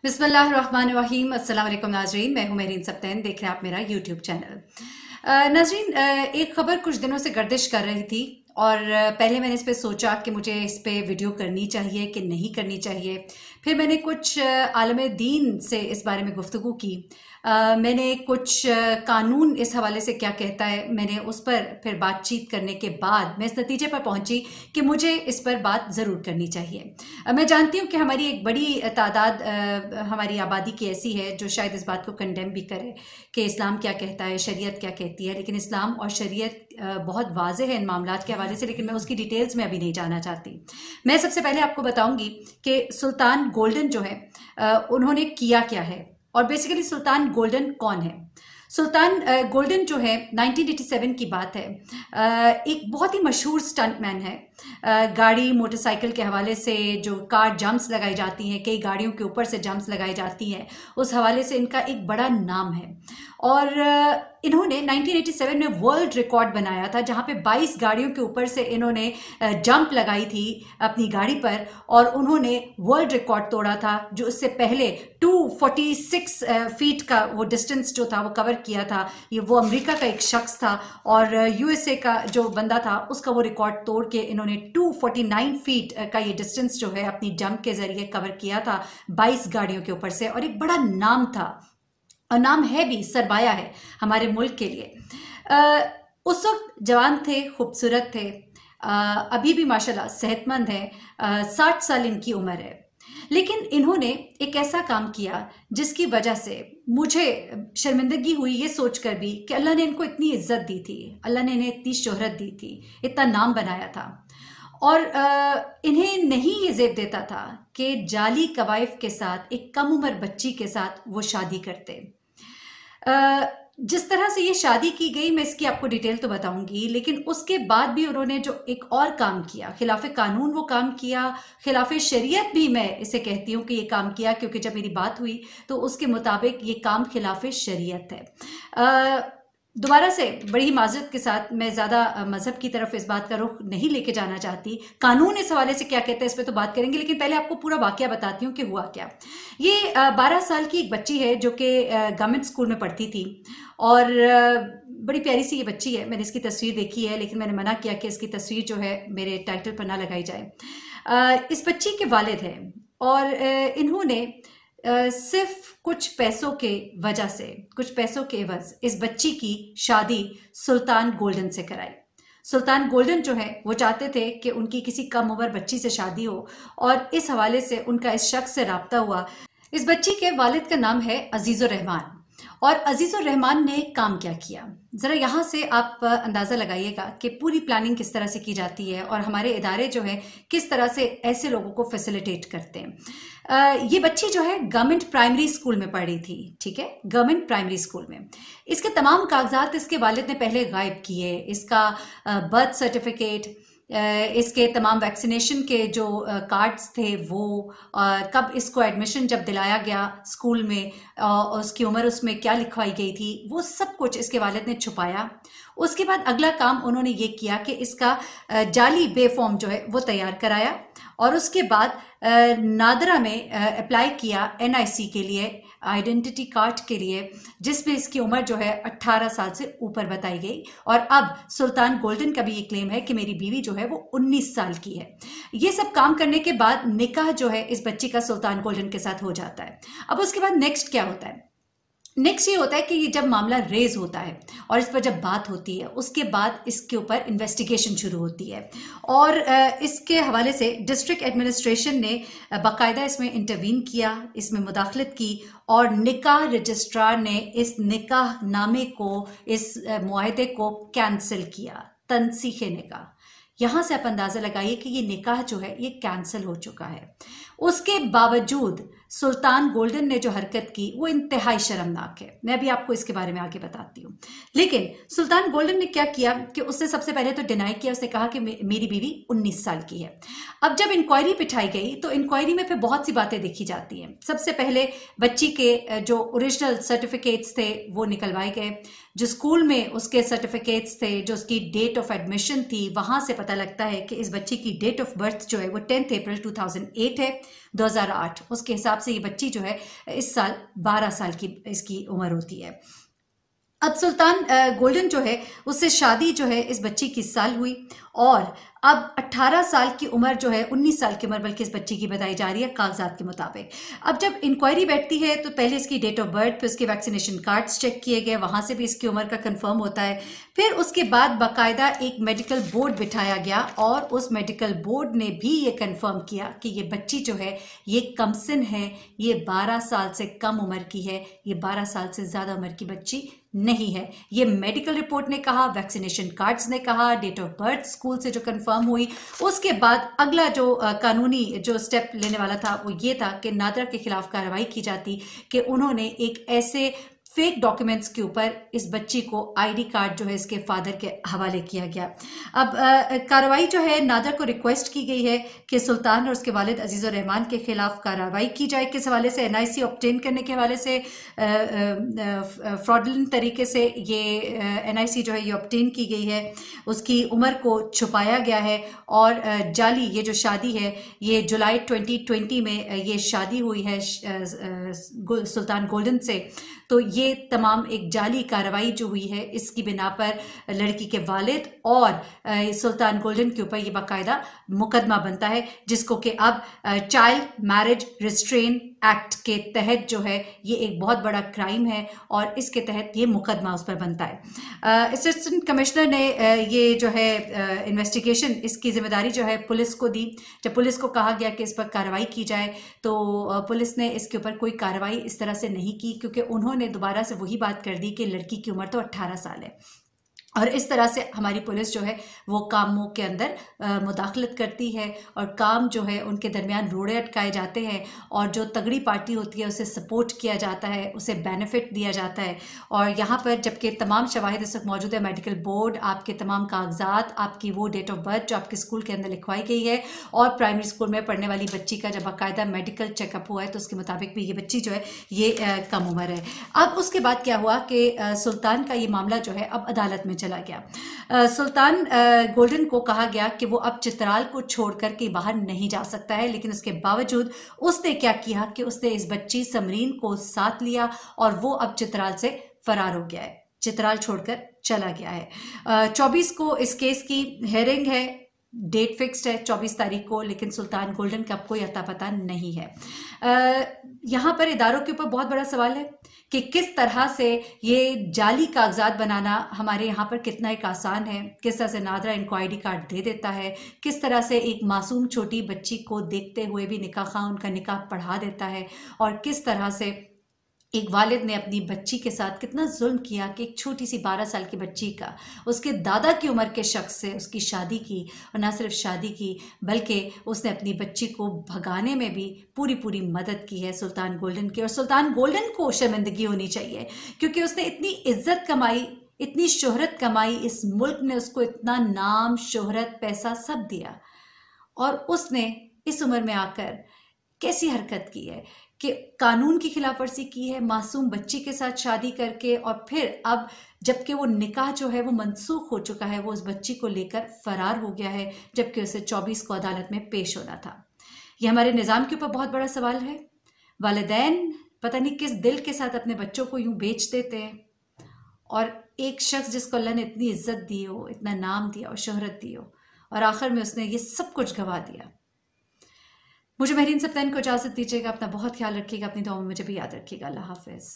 बिस्मिल्लाहिर्रहमानिर्रहीम। अस्सलाम वालेकुम नाजरीन, मैं हूं मेहरीन सप्तैन, देख रहे हैं आप मेरा यूट्यूब चैनल। नाजरीन, एक खबर कुछ दिनों से गर्दिश कर रही थी और पहले मैंने इस पे सोचा कि मुझे इस पे वीडियो करनी चाहिए कि नहीं करनी चाहिए। फिर मैंने कुछ आलम दीन से इस बारे में गुफ्तगू की। मैंने कुछ कानून इस हवाले से क्या कहता है, मैंने उस पर फिर बातचीत करने के बाद मैं इस नतीजे पर पहुंची कि मुझे इस पर बात ज़रूर करनी चाहिए। मैं जानती हूँ कि हमारी एक बड़ी तादाद हमारी आबादी की ऐसी है जो शायद इस बात को कंडेम भी करे कि इस्लाम क्या कहता है, शरीयत क्या कहती है, लेकिन इस्लाम और शरीयत बहुत वाज़ेह है इन मामलात के हवाले से, लेकिन मैं उसकी डिटेल्स में अभी नहीं जाना चाहती। मैं सबसे पहले आपको बताऊंगी कि सुल्तान गोल्डन जो है उन्होंने किया क्या है और बेसिकली सुल्तान गोल्डन कौन है। सुल्तान गोल्डन जो है 1987 की बात है। एक बहुत ही मशहूर स्टंटमैन है। गाड़ी मोटरसाइकिल के हवाले से जो कार जंप्स लगाई जाती हैं, कई गाड़ियों के ऊपर से जंप्स लगाई जाती हैं, उस हवाले से इनका एक बड़ा नाम है। और इन्होंने 1987 में वर्ल्ड रिकॉर्ड बनाया था जहां पे 22 गाड़ियों के ऊपर से इन्होंने जंप लगाई थी अपनी गाड़ी पर और उन्होंने वर्ल्ड रिकॉर्ड तोड़ा था जो उससे पहले 246 फीट का वो डिस्टेंस जो था वो कवर किया था। ये वो अमेरिका का एक शख्स था और यूएसए का जो बंदा था उसका वो रिकॉर्ड तोड़ के इन्होंने 249 फीट का ये डिस्टेंस जो है अपनी जंप के जरिए कवर किया था 22 गाड़ियों के ऊपर से। और एक बड़ा नाम था और नाम है भी, सरमाया है हमारे मुल्क के लिए। उस वक्त जवान थे, खूबसूरत थे, अभी भी माशाल्लाह सेहतमंद है, 60 साल इनकी उम्र है। लेकिन इन्होंने एक ऐसा काम किया जिसकी वजह से मुझे शर्मिंदगी हुई ये सोचकर भी कि अल्लाह ने इनको इतनी इज्जत दी थी, अल्लाह ने इन्हें इतनी शोहरत दी थी, इतना नाम बनाया था और इन्हें नहीं ये ज़ेब देता था कि जाली कवाइफ के साथ एक कम उम्र बच्ची के साथ वो शादी करते। जिस तरह से ये शादी की गई मैं इसकी आपको डिटेल तो बताऊंगी, लेकिन उसके बाद भी उन्होंने जो एक और काम किया, खिलाफ कानून वो काम किया, खिलाफ शरीयत भी मैं इसे कहती हूँ कि ये काम किया, क्योंकि जब मेरी बात हुई तो उसके मुताबिक ये काम खिलाफ शरीयत है। दोबारा से बड़ी माजरत के साथ मैं ज़्यादा मज़हब की तरफ इस बात का रुख नहीं लेके जाना चाहती। कानून इस हवाले से क्या कहता है इस पर तो बात करेंगे, लेकिन पहले आपको पूरा वाकया बताती हूँ कि हुआ क्या। ये 12 साल की एक बच्ची है जो कि गवर्नमेंट स्कूल में पढ़ती थी और बड़ी प्यारी सी ये बच्ची है। मैंने इसकी तस्वीर देखी है लेकिन मैंने मना किया कि इसकी तस्वीर जो है मेरे टाइटल पर ना लगाई जाए। इस बच्ची के वालिद हैं और इन्होंने सिर्फ कुछ पैसों के वजह से, कुछ पैसों के एवज इस बच्ची की शादी सुल्तान गोल्डन से कराई। सुल्तान गोल्डन जो है वो चाहते थे कि उनकी किसी कम उम्र बच्ची से शादी हो और इस हवाले से उनका इस शख्स से राब्ता हुआ। इस बच्ची के वालिद का नाम है अजीजुर रहमान। और अजीजुर रहमान ने काम क्या किया, ज़रा यहाँ से आप अंदाज़ा लगाइएगा कि पूरी प्लानिंग किस तरह से की जाती है और हमारे इदारे जो है किस तरह से ऐसे लोगों को फैसिलिटेट करते हैं। ये बच्ची जो है गवर्नमेंट प्राइमरी स्कूल में पढ़ी थी, ठीक है, गवर्नमेंट प्राइमरी स्कूल में। इसके तमाम कागजात इसके वालिद ने पहले गायब किए। इसका बर्थ सर्टिफिकेट, इसके तमाम वैक्सीनेशन के जो कार्ड्स थे वो, कब इसको एडमिशन जब दिलाया गया स्कूल में, उसकी उम्र उसमें क्या लिखवाई गई थी, वो सब कुछ इसके वालिद ने छुपाया। उसके बाद अगला काम उन्होंने ये किया कि इसका जाली बे फॉर्म जो है वो तैयार कराया और उसके बाद नादरा में अप्लाई किया एनआईसी के लिए, आइडेंटिटी कार्ड के लिए, जिसमें इसकी उम्र जो है 18 साल से ऊपर बताई गई। और अब सुल्तान गोल्डन का भी ये क्लेम है कि मेरी बीवी जो है वो 19 साल की है। ये सब काम करने के बाद निकाह जो है इस बच्ची का सुल्तान गोल्डन के साथ हो जाता है। अब उसके बाद नेक्स्ट क्या होता है? नेक्स्ट ये होता है कि ये जब मामला रेज होता है और इस पर जब बात होती है उसके बाद इसके ऊपर इन्वेस्टिगेशन शुरू होती है और इसके हवाले से डिस्ट्रिक्ट एडमिनिस्ट्रेशन ने बाकायदा इसमें इंटरवीन किया, इसमें मुदाखलत की और निकाह रजिस्ट्रार ने इस निकाह नामे को, इस मुआहदे को कैंसिल किया, तनसीख निकाह। यहाँ से आप अंदाज़ा लगाइए कि ये निकाह जो है ये कैंसिल हो चुका है। उसके बावजूद सुल्तान गोल्डन ने जो हरकत की वो इंतहाई शर्मनाक है। मैं अभी आपको इसके बारे में आगे बताती हूँ। लेकिन सुल्तान गोल्डन ने क्या किया कि उसने सबसे पहले तो डिनाई किया, उसने कहा कि मेरी बीवी 19 साल की है। अब जब इंक्वायरी बिठाई गई तो इंक्वायरी में फिर बहुत सी बातें देखी जाती हैं। सबसे पहले बच्ची के जो ओरिजिनल सर्टिफिकेट्स थे वो निकलवाए गए, जो स्कूल में उसके सर्टिफिकेट्स थे, जो उसकी डेट ऑफ एडमिशन थी, वहां से पता लगता है कि इस बच्ची की डेट ऑफ बर्थ जो है वो 10 अप्रैल 2008 है, 2008 उसके हिसाब हिसाब से ये बच्ची जो है इस साल 12 साल की इसकी उम्र होती है। अब सुल्तान गोल्डन जो है उससे शादी जो है इस बच्ची की इस साल हुई और अब 18 साल की उम्र जो है 19 साल की उम्र बल्कि इस बच्ची की बताई जा रही है कागजात के मुताबिक। अब जब इंक्वायरी बैठती है तो पहले इसकी डेट ऑफ बर्थ, फिर इसके वैक्सीनेशन कार्ड्स चेक किए गए, वहां से भी इसकी उम्र का कंफर्म होता है। फिर उसके बाद बाकायदा एक मेडिकल बोर्ड बिठाया गया और उस मेडिकल बोर्ड ने भी ये कंफर्म किया कि ये बच्ची जो है ये कमसिन है, ये 12 साल से कम उम्र की है, ये 12 साल से ज़्यादा उम्र की बच्ची नहीं है। ये मेडिकल रिपोर्ट ने कहा, वैक्सीनेशन कार्ड्स ने कहा, डेट ऑफ बर्थ स्कूल से जो कंफर्म हुई। उसके बाद अगला जो कानूनी जो स्टेप लेने वाला था वो ये था कि नादरा के खिलाफ कार्रवाई की जाती कि उन्होंने एक ऐसे फेक डॉक्यूमेंट्स के ऊपर इस बच्ची को आईडी कार्ड जो है इसके फादर के हवाले किया गया। अब कार्रवाई जो है नादरा को रिक्वेस्ट की गई है कि सुल्तान और उसके वालिद अजीज़ुर रहमान के खिलाफ कार्रवाई की जाए। किस हवाले से? एनआईसी ऑब्टेन करने के हवाले से, फ्रॉडलेंट तरीके से ये एनआईसी जो है ये ऑब्टेन की गई है, उसकी उम्र को छुपाया गया है और जाली ये जो शादी है ये जुलाई 2020 में ये शादी हुई है सुल्तान गोल्डन से। तो ये तमाम एक जाली कार्रवाई जो हुई है इसकी बिना पर लड़की के वालिद और सुल्तान गोल्डन के ऊपर ये बाकायदा मुकदमा बनता है, जिसको कि अब चाइल्ड मैरिज रिस्ट्रेन एक्ट के तहत जो है ये एक बहुत बड़ा क्राइम है और इसके तहत ये मुकदमा उस पर बनता है। असिस्टेंट कमिश्नर ने ये जो है इन्वेस्टिगेशन इसकी जिम्मेदारी जो है पुलिस को दी। जब पुलिस को कहा गया कि इस पर कार्रवाई की जाए तो पुलिस ने इसके ऊपर कोई कार्रवाई इस तरह से नहीं की, क्योंकि उन्होंने दोबारा से वही बात कर दी कि लड़की की उम्र तो 18 साल है और इस तरह से हमारी पुलिस जो है वो कामों के अंदर मुदाखलत करती है और काम जो है उनके दरमियान रोड़े अटकाए जाते हैं और जो तगड़ी पार्टी होती है उसे सपोर्ट किया जाता है, उसे बेनिफिट दिया जाता है। और यहाँ पर जबकि तमाम शवाहिद इस वक्त मौजूद है, मेडिकल बोर्ड, आपके तमाम कागजात, आपकी वो डेट ऑफ बर्थ जो आपके स्कूल के अंदर लिखवाई गई है और प्राइमरी स्कूल में पढ़ने वाली बच्ची का जब बाकायदा मेडिकल चेकअप हुआ है तो उसके मुताबिक भी ये बच्ची जो है ये कम उम्र है। अब उसके बाद क्या हुआ कि सुल्तान का ये मामला जो है अब अदालत में चला गया। सुल्तान गोल्डन को कहा गया कि वो अब चित्राल को छोड़कर के बाहर नहीं जा सकता है, लेकिन उसके बावजूद उसने क्या किया कि उसने इस बच्ची समरीन को साथ लिया और वो अब चित्राल से फरार हो गया है, चित्राल छोड़कर चला गया है। 24 को इस केस की हेयरिंग है, डेट फिक्स्ड है 24 तारीख को, लेकिन सुल्तान गोल्डन का कोई अता पता नहीं है। यहाँ पर इदारों के ऊपर बहुत बड़ा सवाल है कि किस तरह से ये जाली कागजात बनाना हमारे यहाँ पर कितना एक आसान है, किस तरह से नादरा इनको आईडी कार्ड दे देता है, किस तरह से एक मासूम छोटी बच्ची को देखते हुए भी निकाह खां उनका निकाह पढ़ा देता है और किस तरह से एक वालिद ने अपनी बच्ची के साथ कितना जुल्म किया कि एक छोटी सी 12 साल की बच्ची का उसके दादा की उम्र के शख्स से उसकी शादी की, और ना सिर्फ शादी की बल्कि उसने अपनी बच्ची को भगाने में भी पूरी मदद की है सुल्तान गोल्डन की। और सुल्तान गोल्डन को शर्मिंदगी होनी चाहिए क्योंकि उसने इतनी इज्जत कमाई, इतनी शोहरत कमाई, इस मुल्क ने उसको इतना नाम, शोहरत, पैसा सब दिया और उसने इस उम्र में आकर कैसी हरकत की है कि कानून की खिलाफ वर्जी की है, मासूम बच्ची के साथ शादी करके, और फिर अब जबकि वो निकाह जो है वो मनसूख हो चुका है, वो उस बच्ची को लेकर फरार हो गया है जबकि उसे 24 को अदालत में पेश होना था। ये हमारे निज़ाम के ऊपर बहुत बड़ा सवाल है। वालिदैन पता नहीं किस दिल के साथ अपने बच्चों को यूं बेच देते हैं और एक शख्स जिसको अल्लाह ने इतनी इज्जत दी हो, इतना नाम दिया और शोहरत दी हो, और आखिर में उसने ये सब कुछ गवा दिया। मुझे महरीन सप्तान को इजाज़त दीजिएगा। अपना बहुत ख्याल रखिएगा, अपनी दुआओं में मुझे भी याद रखिएगा। अल्लाह हाफिज़।